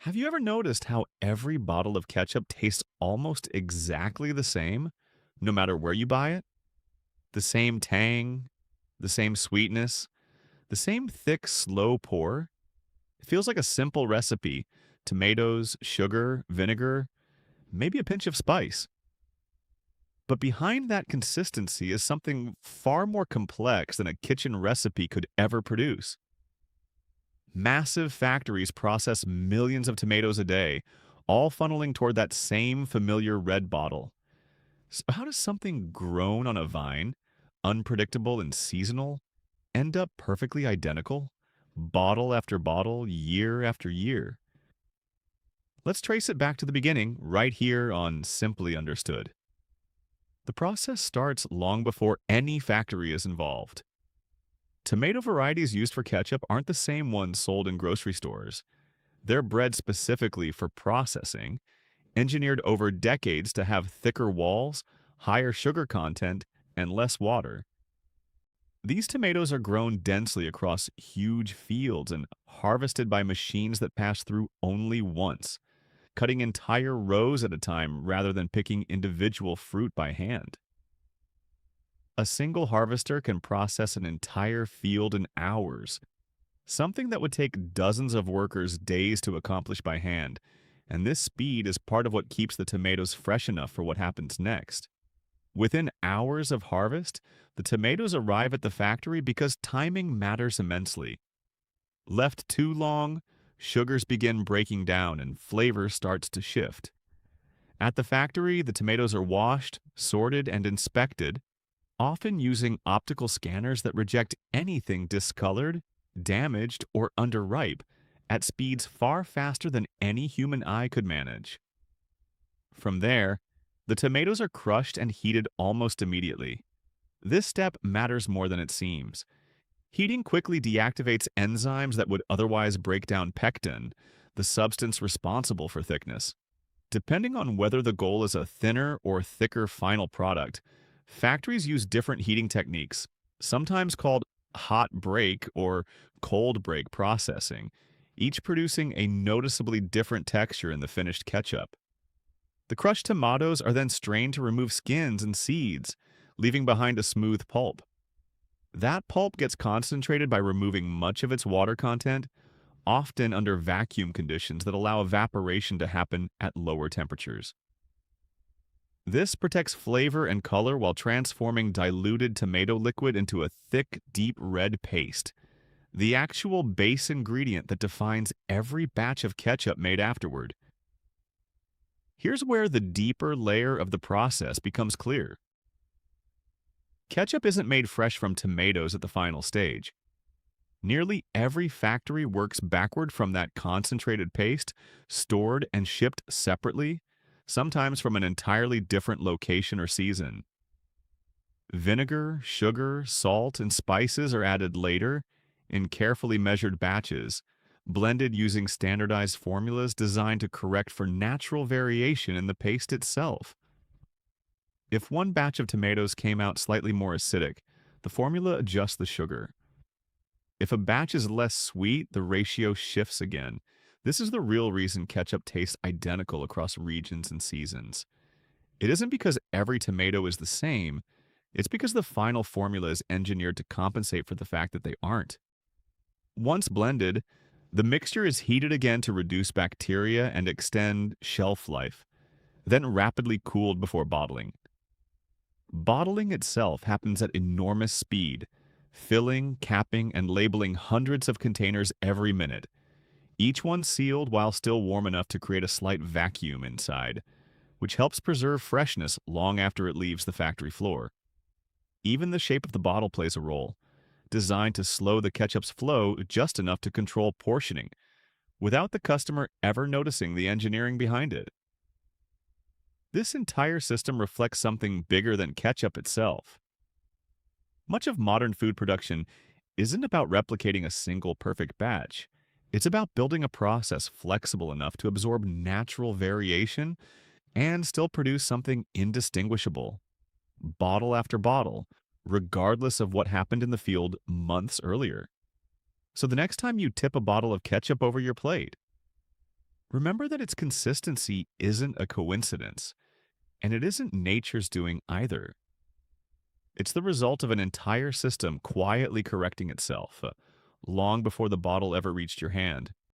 Have you ever noticed how every bottle of ketchup tastes almost exactly the same, no matter where you buy it? The same tang, the same sweetness, the same thick, slow pour? It feels like a simple recipe: tomatoes, sugar, vinegar, maybe a pinch of spice. But behind that consistency is something far more complex than a kitchen recipe could ever produce. Massive factories process millions of tomatoes a day, all funneling toward that same familiar red bottle. So how does something grown on a vine, unpredictable and seasonal, end up perfectly identical, bottle after bottle, year after year? Let's trace it back to the beginning, right here on Simply Understood. The process starts long before any factory is involved. Tomato varieties used for ketchup aren't the same ones sold in grocery stores. They're bred specifically for processing, engineered over decades to have thicker walls, higher sugar content, and less water. These tomatoes are grown densely across huge fields and harvested by machines that pass through only once, cutting entire rows at a time rather than picking individual fruit by hand. A single harvester can process an entire field in hours, something that would take dozens of workers days to accomplish by hand, and this speed is part of what keeps the tomatoes fresh enough for what happens next. Within hours of harvest, the tomatoes arrive at the factory because timing matters immensely. Left too long, sugars begin breaking down and flavor starts to shift. At the factory, the tomatoes are washed, sorted, and inspected, often using optical scanners that reject anything discolored, damaged, or underripe at speeds far faster than any human eye could manage. From there, the tomatoes are crushed and heated almost immediately. This step matters more than it seems. Heating quickly deactivates enzymes that would otherwise break down pectin, the substance responsible for thickness. Depending on whether the goal is a thinner or thicker final product, factories use different heating techniques, sometimes called hot break or cold break processing, each producing a noticeably different texture in the finished ketchup. The crushed tomatoes are then strained to remove skins and seeds, leaving behind a smooth pulp. That pulp gets concentrated by removing much of its water content, often under vacuum conditions that allow evaporation to happen at lower temperatures. This protects flavor and color while transforming diluted tomato liquid into a thick, deep red paste, the actual base ingredient that defines every batch of ketchup made afterward. Here's where the deeper layer of the process becomes clear. Ketchup isn't made fresh from tomatoes at the final stage. Nearly every factory works backward from that concentrated paste, stored and shipped separately, sometimes from an entirely different location or season. Vinegar, sugar, salt, and spices are added later in carefully measured batches, blended using standardized formulas designed to correct for natural variation in the paste itself. If one batch of tomatoes came out slightly more acidic, the formula adjusts the sugar. If a batch is less sweet, the ratio shifts again. This is the real reason ketchup tastes identical across regions and seasons. It isn't because every tomato is the same, it's because the final formula is engineered to compensate for the fact that they aren't. Once blended, the mixture is heated again to reduce bacteria and extend shelf life, then rapidly cooled before bottling. Bottling itself happens at enormous speed, filling, capping, and labeling hundreds of containers every minute, each one sealed while still warm enough to create a slight vacuum inside, which helps preserve freshness long after it leaves the factory floor. Even the shape of the bottle plays a role, designed to slow the ketchup's flow just enough to control portioning, without the customer ever noticing the engineering behind it. This entire system reflects something bigger than ketchup itself. Much of modern food production isn't about replicating a single perfect batch. It's about building a process flexible enough to absorb natural variation and still produce something indistinguishable, bottle after bottle, regardless of what happened in the field months earlier. So the next time you tip a bottle of ketchup over your plate, Remember that its consistency isn't a coincidence, and it isn't nature's doing either. It's the result of an entire system quietly correcting itself long before the bottle ever reached your hand.